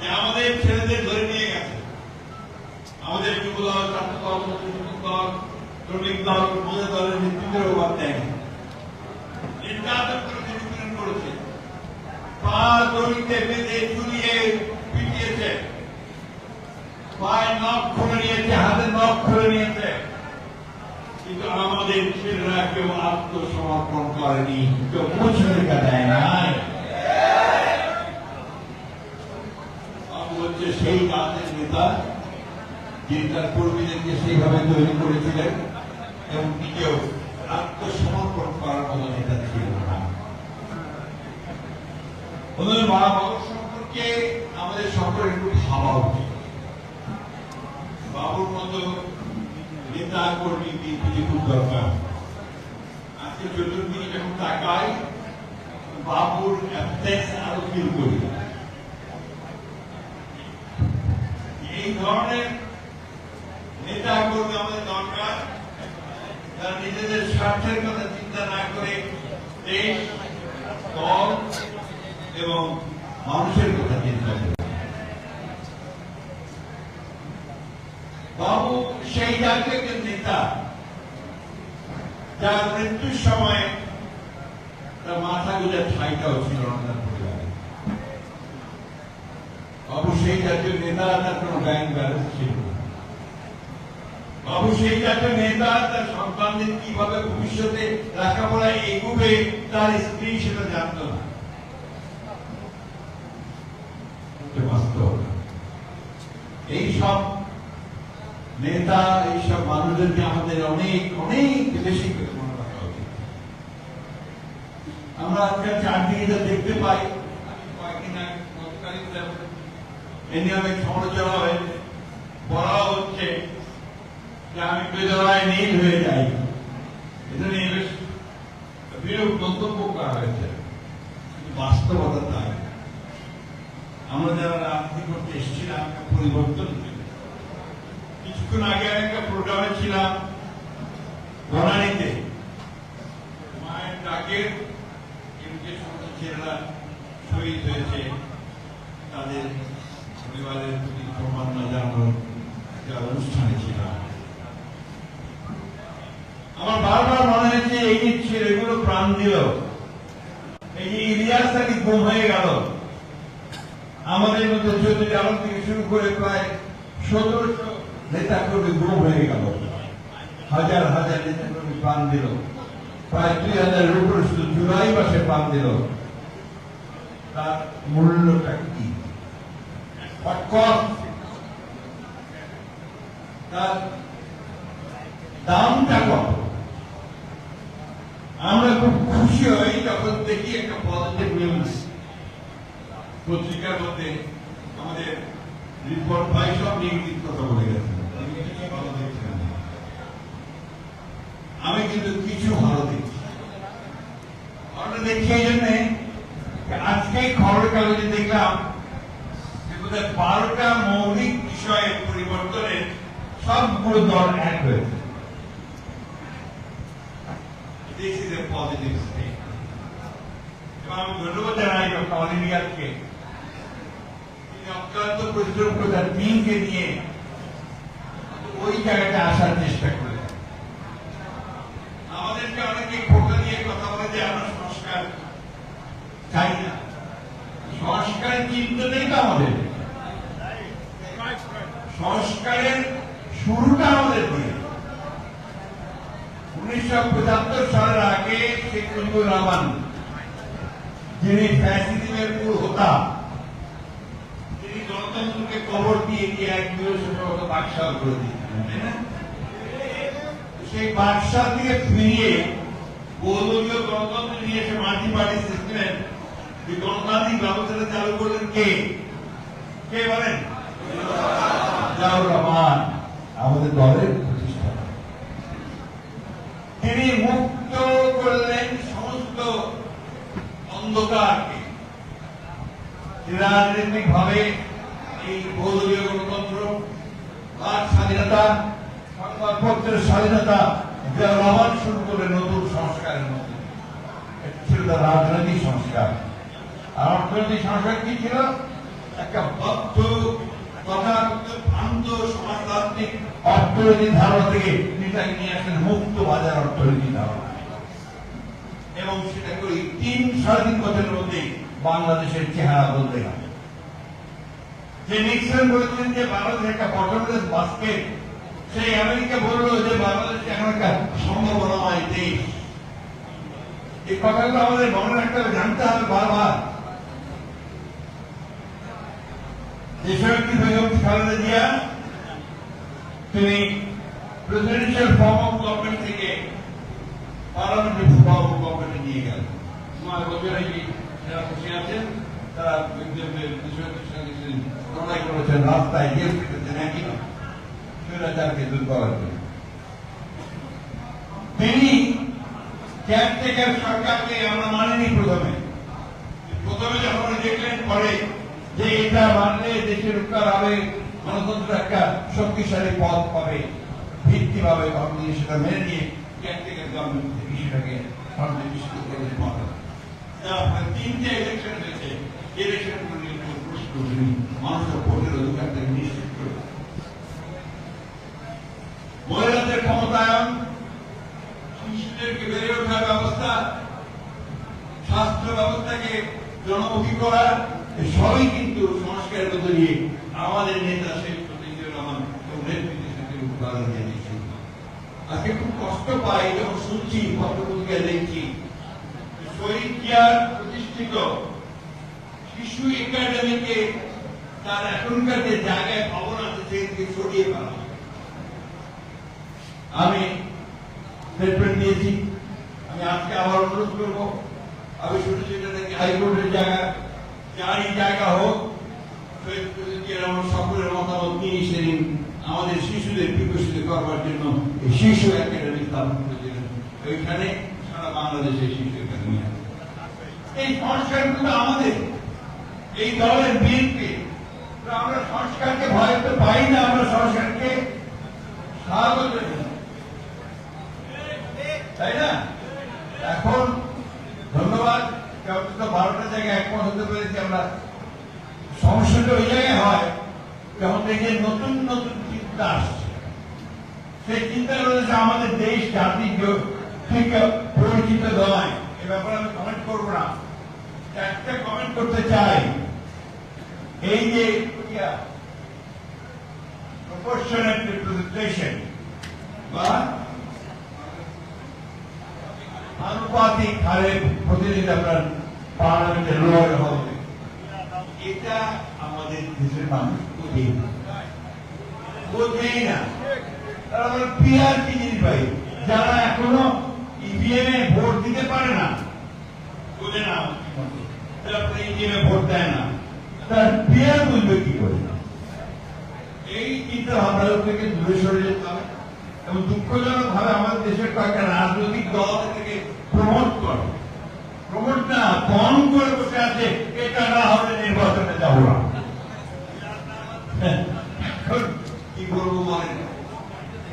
যে আমাদের ছেলেদের ধরে নিয়ে গেছে, আমাদের যুব দল, ছাত্র দল, শিক্ষক দল, শ্রমিক দল, মহিলা দলের নেতৃত্বের অভাব দেয়, নির্যাতন করে নিপীড়ন করেছে, পা দড়িতে বেঁধে ঝুলিয়ে পিটিয়েছে, পায়ে নখ খুলে নিয়েছে, হাতে নখ খুলে নিয়েছে, কিন্তু আমাদের ছেলেরা কেউ আত্মসমর্পণ করেনি, কেউ মুচলেখা দেয় নাই। হচ্ছে সেই জাতের নেতা যিনি তার কর্মীদেরকে সেইভাবে তৈরি করেছিলেন এবং নিজেও আত্মসমর্পণ করার মতো নেতা ছিল না। বাবুর সম্পর্কে আমাদের সকলের একটু ভাবা উচিত। বাবুর মতো নেতা কর্মী বিএনপি খুব দরকার। আজকে চতুর্দিকে যখন তাকাই বাবুর অ্যাবসেন্স আরো ফিল করি। এই ধরনের নেতা কর্মী আমাদের দরকার, যারা নিজেদের স্বার্থের কথা চিন্তা না করে দেশ, দল এবং মানুষের কথা চিন্তা করে। বাবু সেই জাতীয় একজন নেতা যার মৃত্যুর সময় তার মাথা গুজার ঠাইটাও ছিল না তার পরিবারে। বাবু সেই জাতীয় নেতা, তার কোন ব্যাংক ব্যালেন্স ছিল না। বাবু সেই জাতীয় নেতা, তার সন্তানদের কিভাবে ভবিষ্যতে লেখাপড়ায় এগোবে তার স্ত্রী সেটা জানত না। এইসব নেতা, এইসব মানুষদেরকে আমাদের অনেক অনেক বেশি করে মনে রাখা উচিত। আমরা আজকাল চারদিকে দেখতে পাই, কয়েকদিন আগে এ নিয়ে অনেক সমালোচনা হয়েছে, বলা হচ্ছে যে আমি বেদনায় নীল হয়ে যাই, এটা নিয়ে বেশ বিরূপ মন্তব্য করা হয়েছে। বাস্তবতা তাই। আমরা যারা রাজনীতি করতে এসেছিলাম পরিবর্তন, কিছুক্ষণ আগে একটা প্রোগ্রামে ছিলাম বনানীতে, মায়ের ডাকের যে সমস্ত ছেলেরা শহীদ হয়েছে তাদের পরিবারের প্রতি সম্মাননা জানানোর অনুষ্ঠানে ছিলাম। আমার বারবার মনে হয়েছে এই যে ছেলেগুলো প্রাণ দিল, এই যে ইলিয়াস নাকি গুম হয়ে গেল, আমাদের মধ্যে 14 আলম থেকে শুরু করে প্রায় 1700 নেতা কর্মী গুম হয়ে গেল, হাজার হাজার নেতা কর্মী প্রাণ দিল, প্রায় 2000-এর উপরে শুধু জুলাই মাসে প্রাণ দিল। তার মূল্যটা কি? তার দামটা কত? আমরা খুব খুশি হই যখন দেখি একটা পজিটিভ নিউজ পত্রিকার মধ্যে আমাদের রিপোর্ট ভাই সব নেগেটিভ কথা বলে গেছে, আমি কিন্তু কিছু ভালো দেখছি। আমরা দেখি এই জন্য আজকে খবরের কাগজে দেখলাম 12টা মৌলিক বিষয়ের পরিবর্তনের সবগুলো দল এক হয়েছে। This is a positive state. এবং আমি ধন্যবাদ জানাই ডক্টর অল ইন্ডিয়াকে, তিনি অক্লান্ত পরিশ্রম করে তার টিমকে নিয়ে ওই জায়গাটা আসার চেষ্টা করেছেন। আমাদেরকে অনেকে খোকা দিয়ে কথা বলে যে আমরা সংস্কার চাই না, সংস্কারের চিন্তাটাই তো আমাদের, সংস্কারের শুরুটা আমাদের দিয়ে। 1975 সালের আগে শেখ মুজিবুর রহমান, যিনি ফ্যাসিজমের মূল হোতা, তিনি গণতন্ত্রকে কবর দিয়ে গিয়ে এক বিরোধ বাকশাল করে দিয়েছিলেন। সেই বাকশাল থেকে ফিরিয়ে বহুদলীয় গণতন্ত্র নিয়ে এসে মাল্টি পার্টি সিস্টেমের যে গণতান্ত্রিক ব্যবস্থাটা চালু করলেন কে? কে বলেন? জিয়াউর রহমান, আমাদের দলের প্রতিষ্ঠা। তিনি মুক্ত করলেন সমস্ত অন্ধকারকে, রাজনৈতিক ভাবে এই বহুদলীয় গণতন্ত্র, বাক স্বাধীনতা, সংবাদপত্রের স্বাধীনতা, জিয়াউর রহমান শুরু করে নতুন সংস্কারের মধ্যে ছিল তার রাজনৈতিক সংস্কার। আর অর্থনৈতিক সংস্কার কি ছিল? একটা বদ্ধ অর্থনীতির ধারণা থেকে নেতাকে নিয়ে আসলেন মুক্ত বাজার অর্থনীতির ধারণা, এবং সেটা করে 3-3.5 বছরের মধ্যে বাংলাদেশের চেহারা বদলে গেল। যে নিক্সন বলেছিলেন যে বাংলাদেশ একটা বটমলেস বাস্কেট, সেই আমেরিকা বলল যে বাংলাদেশ এখন একটা সম্ভাবনাময় দেশ। এই কথাগুলো আমাদের মনে রাখতে হবে, জানতে হবে বারবার। দেশনেত্রী বেগম খালেদা জিয়া তিনি প্রেসিডেন্সিয়াল ফর্ম অফ গভর্নমেন্ট থেকে পার্লামেন্টারি ফর্ম অফ গভর্নমেন্টে নিয়ে গেলেন। 9 বছর আগে যারা বসে আছেন তারা লড়াই করেছেন, রাস্তায় জেল কেটেছেন, একই না স্বৈরাচারকে দূর করার জন্য। তিনি কেয়ারটেকার সরকারকে আমরা মানিনি প্রথমে যখন দেখলেন পরে যে এটা মানলে দেশের উপকার হবে, গণতন্ত্র একটা শক্তিশালী পথ পাবে, ভিত্তি পাবে, তখন তিনি সেটা মেনে নিয়ে কেয়ারটেকার গভর্নমেন্ট থেকে সেটাকে তিনটে ইলেকশন হয়েছে, ইলেকশন মানুষের ভোটের অধিকার থেকে নিশ্চিত করে মহিলাদের ক্ষমতায়ন, শিশুদেরকে বেড়ে ওঠার ব্যবস্থা, স্বাস্থ্য ব্যবস্থাকে জনমুখী করা, সবই কিন্তু সংস্কারের মধ্যে দিয়ে আমাদের নেতা শেখ মুজিবুর রহমান নেতৃত্বের সাথে উদাহরণ দিয়ে দিচ্ছেন। আজকে খুব কষ্ট পাই যখন শুনছি, পত্রপত্রিকা দেখছি, শহীদ জিয়ার প্রতিষ্ঠিত শিশু একাডেমিকে তার এখনকার যে জায়গায় ভবন আছে সেদিকে সরিয়ে ফেলা। আমি স্টেটমেন্ট দিয়েছি, আমি আজকে আবার অনুরোধ করবো, আমি শুনেছি এটা নাকি হাইকোর্টের জায়গা, যারই জায়গা হোক, সকলের মতামত নিয়ে সেদিন আমাদের শিশুদের বিকশিত করবার জন্য শিশু একাডেমি স্থাপন করেছিলেন। ওইখানে সারা বাংলাদেশের শিশু একাডেমি আছে। এই সংস্কারগুলো আমাদের এই দলের বিএনপি, আমরা সংস্কারকে ভয় তো পাই না, আমরা সংস্কারকে স্বাগত জানাই, তাই না? এখন ধন্যবাদ, 12টা জায়গায় একমত হতে পেরেছি আমরা। সমস্যাটা ওই জায়গায় হয় যখন দেখে নতুন নতুন চিন্তা আসছে, সেই চিন্তা রয়েছে আমাদের দেশ জাতি ঠিক পরিচিত নয়। এ ব্যাপারে আমি কমেন্ট করবো না, একটা কমেন্ট করতে চাই। এই যে প্রপোর্শনাল রিপ্রেজেন্টেশন বা আনুপাতিক হারে প্রতিনিধি আপনার পার্লামেন্টে লড়াই হবে, এটা আমাদের দেশের মানুষ বোঝেই না। তারা বলে পিআর কি জিনিস ভাই, যারা এখনো ইভিএম এ ভোট দিতে পারে না, বোঝে না, ইভিএম এ ভোট দেয় না, তার পিআর বুঝবে কি করে? এই চিন্তা ভাবনা থেকে দূরে সরে যেতে হবে। এবং দুঃখজনক ভাবে আমাদের দেশের কয়েকটা রাজনৈতিক দল থেকে প্রমোট না বন করে বসে আছে, এটা না হলে নির্বাচনে যাবো না। কি বলবো বলেন,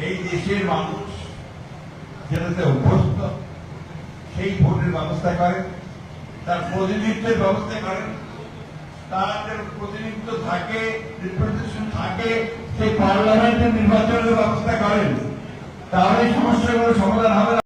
এই দেশের মানুষ যেটাতে অভ্যস্ত সেই ভোটের ব্যবস্থা করেন, তার প্রতিনিধিত্বের ব্যবস্থা করেন, তাদের প্রতিনিধিত্ব থাকে, রিপ্রেজেন্টেশন থাকে, সেই পার্লামেন্টের নির্বাচনের ব্যবস্থা করেন, তাহলে সমস্যাগুলো সমাধান হবে।